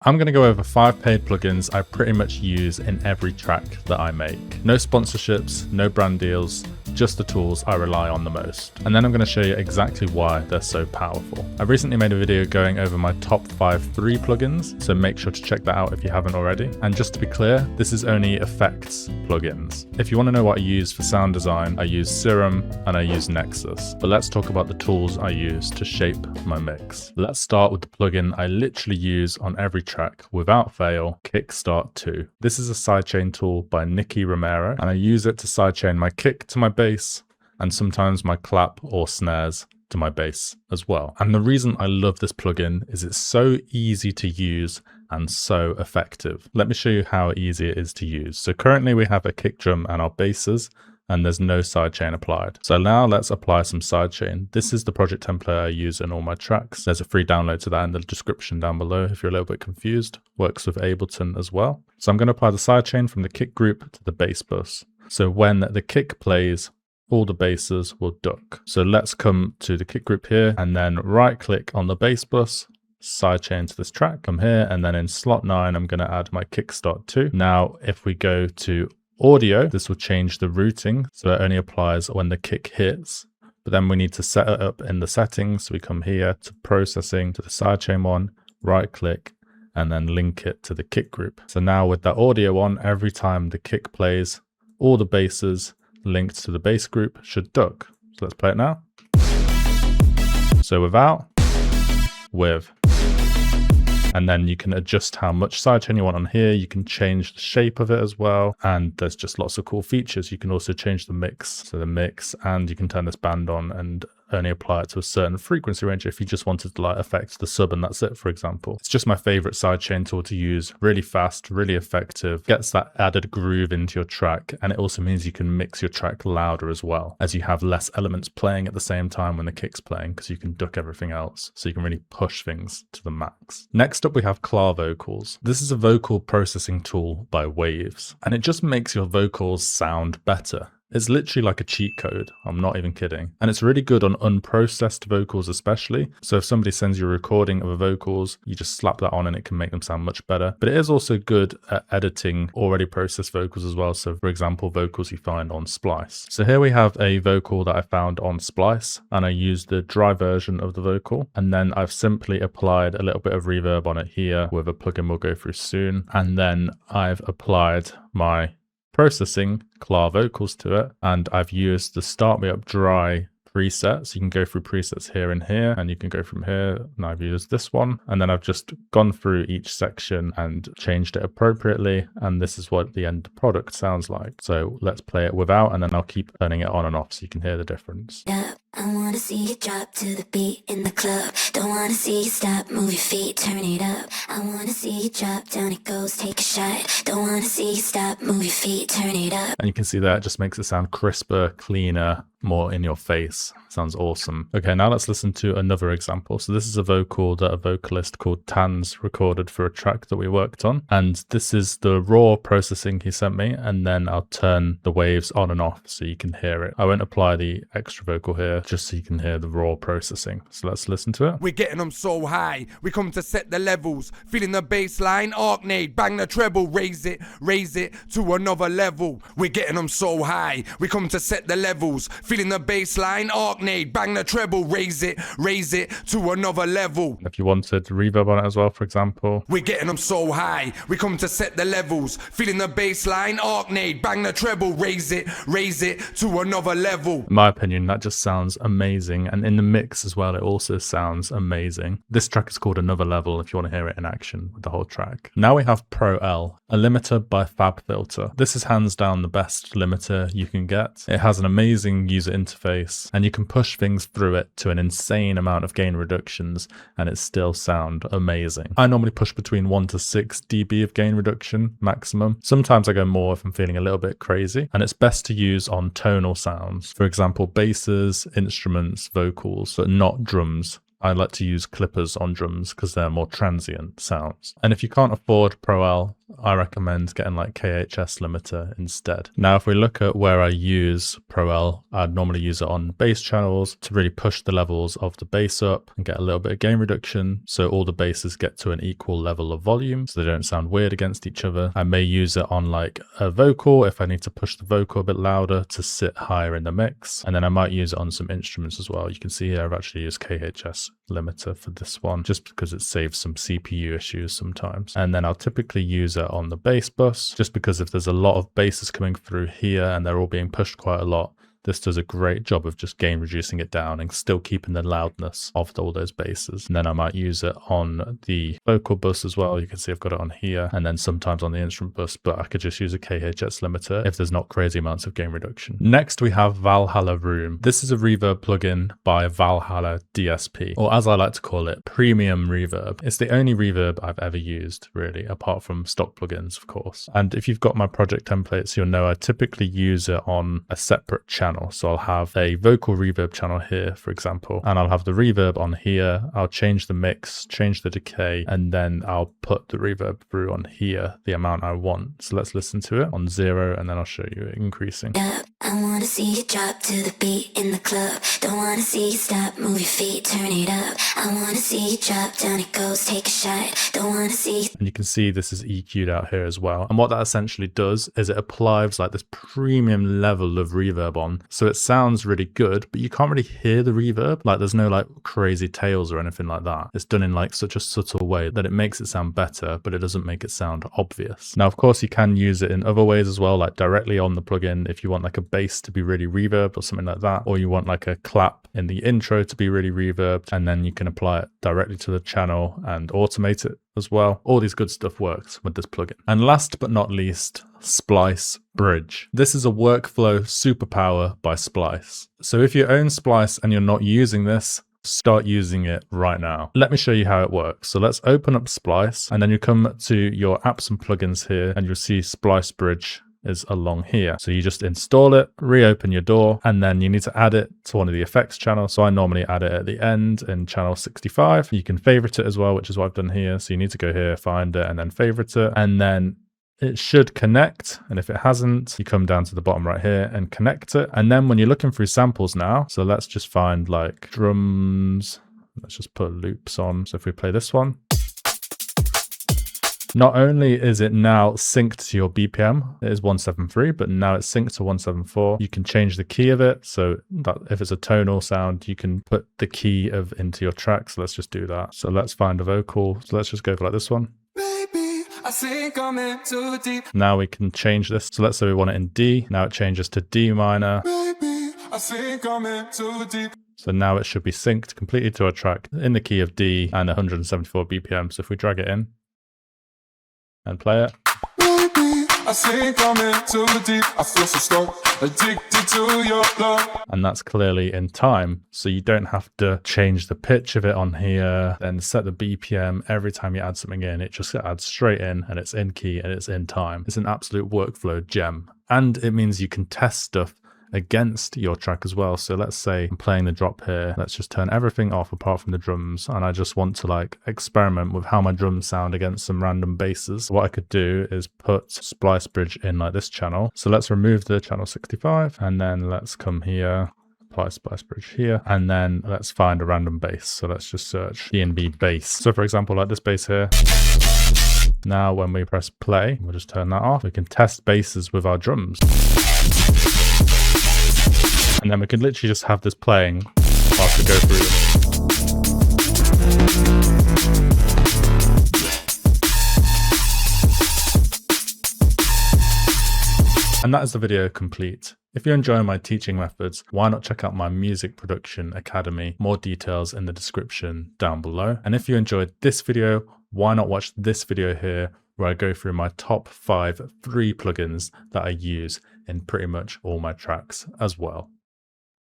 I'm going to go over 5 paid plugins I pretty much use in every track that I make. No sponsorships, no brand deals, just the tools I rely on the most. And then I'm going to show you exactly why they're so powerful. I recently made a video going over my top 5 3 plugins, so make sure to check that out if you haven't already. And just to be clear, this is only effects plugins. If you want to know what I use for sound design, I use Serum and I use Nexus. But let's talk about the tools I use to shape my mix. Let's start with the plugin I literally use on every track without fail, Kickstart 2. This is a sidechain tool by Nicky Romero, and I use it to sidechain my kick to my bass and sometimes my clap or snares to my bass as well. And the reason I love this plugin is it's so easy to use and so effective. Let me show you how easy it is to use. So currently we have a kick drum and our basses, and there's no sidechain applied. So now let's apply some sidechain. This is the project template I use in all my tracks. There's a free download to that in the description down below if you're a little bit confused. Works with Ableton as well. So I'm going to apply the sidechain from the kick group to the bass bus. So when the kick plays, all the basses will duck. So let's come to the kick group here and then right click on the bass bus, sidechain to this track. Come here and then in slot 9, I'm going to add my Kickstart 2. Now, if we go to audio, this will change the routing, so it only applies when the kick hits, but then we need to set it up in the settings. So we come here to processing, to the sidechain one, right click, and then link it to the kick group. So now with that audio on, every time the kick plays, all the basses linked to the bass group should duck. So let's play it now. So without, with. And then you can adjust how much sidechain you want on here. You can change the shape of it as well. And there's just lots of cool features. You can also change the mix. So the mix, and you can turn this band on and only apply it to a certain frequency range if you just wanted to like affect the sub and that's it, for example. It's just my favorite sidechain tool to use. Really fast, really effective, gets that added groove into your track. And it also means you can mix your track louder as well, as you have less elements playing at the same time when the kick's playing, because you can duck everything else. So you can really push things to the max. Next up, we have CLA Vocals. This is a vocal processing tool by Waves, and it just makes your vocals sound better. It's literally like a cheat code. I'm not even kidding. And it's really good on unprocessed vocals especially. So if somebody sends you a recording of a vocals, you just slap that on and it can make them sound much better. But it is also good at editing already processed vocals as well. So for example, vocals you find on Splice. So here we have a vocal that I found on Splice, and I used the dry version of the vocal. And then I've simply applied a little bit of reverb on it here with a plugin we'll go through soon. And then I've applied my processing CLA Vocals to it, and I've used the Start Me Up Dry preset. So you can go through presets here and here, and you can go from here, and I've used this one, and then I've just gone through each section and changed it appropriately, and this is what the end product sounds like. So let's play it without, and then I'll keep turning it on and off so you can hear the difference. Yeah, I wanna see you drop to the beat in the club. Don't wanna see you stop, move your feet, turn it up. I wanna see you drop, down it goes, take a shot. Don't wanna see you stop, move your feet, turn it up. And you can see that it just makes it sound crisper, cleaner, more in your face. Sounds awesome. Okay, now let's listen to another example. So this is a vocal that a vocalist called Tans recorded for a track that we worked on. And this is the raw processing he sent me. And then I'll turn the waves on and off so you can hear it. I won't apply the extra vocal here, just so you can hear the raw processing. So let's listen to it. We're getting them so high, we come to set the levels. Feeling the bass line, arcade, bang the treble, raise it to another level. We're getting them so high, we come to set the levels. Feeling the bass line, arcade, bang the treble, raise it to another level. If you wanted reverb on it as well, for example. We're getting them so high, we come to set the levels. Feeling the bass line, arcade, bang the treble, raise it to another level. In my opinion, that just sounds amazing. And in the mix as well, it also sounds amazing. This track is called Another Level if you want to hear it in action with the whole track. Now we have Pro L, a limiter by FabFilter. This is hands down the best limiter you can get. It has an amazing user interface, and you can push things through it to an insane amount of gain reductions and it still sound amazing. I normally push between 1 to 6 dB of gain reduction maximum. Sometimes I go more if I'm feeling a little bit crazy, and it's best to use on tonal sounds. For example, basses, instruments, vocals, but not drums. I like to use clippers on drums because they're more transient sounds. And if you can't afford Pro L, I recommend getting like KHS limiter instead. Now, if we look at where I use Pro L, I'd normally use it on bass channels to really push the levels of the bass up and get a little bit of gain reduction, so all the basses get to an equal level of volume so they don't sound weird against each other. I may use it on like a vocal if I need to push the vocal a bit louder to sit higher in the mix, and then I might use it on some instruments as well. You can see here I've actually used KHS limiter for this one just because it saves some CPU issues sometimes. And then I'll typically use it on the bass bus just because if there's a lot of basses coming through here and they're all being pushed quite a lot, this does a great job of just gain reducing it down and still keeping the loudness of all those basses. And then I might use it on the vocal bus as well. You can see I've got it on here, and then sometimes on the instrument bus, but I could just use a KHS limiter if there's not crazy amounts of gain reduction. Next, we have Valhalla Room. This is a reverb plugin by Valhalla DSP, or as I like to call it, premium reverb. It's the only reverb I've ever used, really, apart from stock plugins, of course. And if you've got my project templates, you'll know I typically use it on a separate channel. So I'll have a vocal reverb channel here, for example, and I'll have the reverb on here. I'll change the mix, change the decay, and then I'll put the reverb through on here, the amount I want. So let's listen to it on 0, and then I'll show you it increasing. I wanna see you drop to the beat in the club. Don't wanna see you stop, move your feet, turn it up. I wanna see you drop, down it goes, take a shot. Don't wanna see you. And you can see this is EQ'd out here as well. And what that essentially does is it applies like this premium level of reverb on. So it sounds really good, but you can't really hear the reverb. Like there's no like crazy tails or anything like that. It's done in like such a subtle way that it makes it sound better, but it doesn't make it sound obvious. Now, of course, you can use it in other ways as well, like directly on the plugin if you want like a bass to be really reverbed or something like that, or you want like a clap in the intro to be really reverbed, and then you can apply it directly to the channel and automate it as well. All these good stuff works with this plugin. And last but not least, Splice Bridge. This is a workflow superpower by Splice. So if you own Splice and you're not using this, start using it right now. Let me show you how it works. So let's open up Splice, and then you come to your apps and plugins here, and you'll see Splice Bridge is along here. So you just install it, reopen your door, and then you need to add it to one of the effects channels. So I normally add it at the end in channel 65. You can favorite it as well, which is what I've done here. So you need to go here, find it, and then favorite it, and then it should connect. And if it hasn't, you come down to the bottom right here and connect it. And then when you're looking through samples now, so let's just find like drums. Let's just put loops on. So if we play this one, not only is it now synced to your BPM, it is 173, but now it's synced to 174. You can change the key of it. So that if it's a tonal sound, you can put the key of into your track. So let's just do that. So let's find a vocal. So let's just go for like this one. I think I'm in too deep. Now we can change this. So let's say we want it in D. Now it changes to D minor. Baby, I think I'm in too deep. So now it should be synced completely to our track in the key of D and 174 BPM. So if we drag it in and play it. Baby, I think I'm in too deep. I feel so strong, addicted to your love. And that's clearly in time. So you don't have to change the pitch of it on here, then set the BPM every time you add something in. It just adds straight in, and it's in key and it's in time. It's an absolute workflow gem. And it means you can test stuff against your track as well. So let's say I'm playing the drop here. Let's just turn everything off apart from the drums, and I just want to like experiment with how my drums sound against some random basses. What I could do is put Splice Bridge in like this channel. So let's remove the channel 65, and then let's come here, apply Splice Bridge here, and then let's find a random bass. So let's just search D&B bass. So for example, like this bass here. Now when we press play, we'll just turn that off. We can test basses with our drums. And then we can literally just have this playing whilst we go through them. And that is the video complete. If you're enjoying my teaching methods, why not check out my music production academy? More details in the description down below. And if you enjoyed this video, why not watch this video here, where I go through my top 5 free plugins that I use in pretty much all my tracks as well.